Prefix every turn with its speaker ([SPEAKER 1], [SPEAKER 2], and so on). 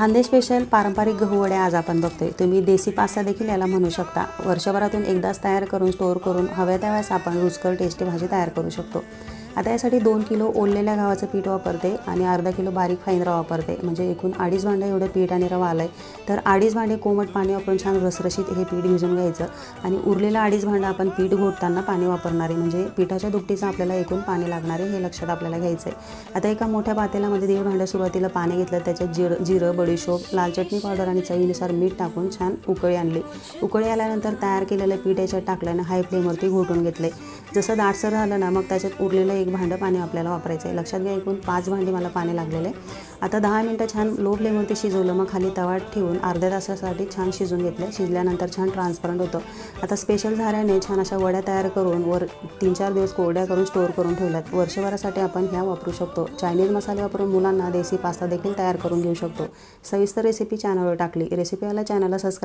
[SPEAKER 1] Khandesh special पारंपरिक गहू वड्या आज आपण बघतोय। तुम्ही देसी पास्ता देखील याला म्हणू शकता। वर्षभरातून एकदाच तयार करून स्टोअर करून हव्या त्यावेळेस आपण रुचकर टेस्टी भाजी तयार करू शकतो। आता यासाठी 2 किलो ओललेल्या गव्हाचं पीठ वापरते आणि अर्धा किलो बारीक फाईन रवा वापरते। म्हणजे एकूण 2.5 भांडे एवढे पीठ आणि रवा आलाय। तर 2.5 भांडे कोमट पाणी वापरून छान रसरशीत हे पीठ भिजवून घ्यायचं आणि उरलेलं 2.5 भांडं आपण पीठ घोटताना पाणी वापरणार आहे। म्हणजे पिठाच्या दुपटीचं आपल्याला एकूण पाणी लागणार आहे, हे लक्षात आपल्याला घ्यायचं आहे। आता एका मोठ्या पातेल्यामध्ये 1.5 भांडं सुरुवातीला पाणी घेतलं, त्याच्यात जिरं, बडीशोप, लाल चटणी पावडर आणि चवीनुसार मीठ टाकून छान उकळी आणली। उकळी आल्यानंतर तयार केलेलं पीठ याच्यात टाकल्यानं हाय फ्लेमवरती घोटून घेतले। जसं दाटसर झालं ना, मग त्याच्यात उरलेलं 1 भांडं पाणी आपल्याला वापरायचं आहे। लक्षात घ्या, एकूण 5 भांडी मला पाणी लागलेले। आता 10 मिनिटं छान लो फ्लेमवरती शिजवलं, मग खाली तवा ठेवून अर्ध्या तासासाठी छान शिजून घेतलं। शिजल्यानंतर छान ट्रान्सपरंट होतं। आता स्पेशल झाऱ्याने छान अशा वड्या तयार करून 3-4 दिवस कोरड्या करून स्टोअर करून ठेवल्यात। वर्षभरासाठी आपण ह्या वापरू शकतो। चायनीज मसाले वापरून मुलांना देसी पास्ता देखील तयार करून घेऊ शकतो। सविस्तर रेसिपी चॅनलवर टाकली। रेसिपीवाला चॅनलला सबस्क्राईब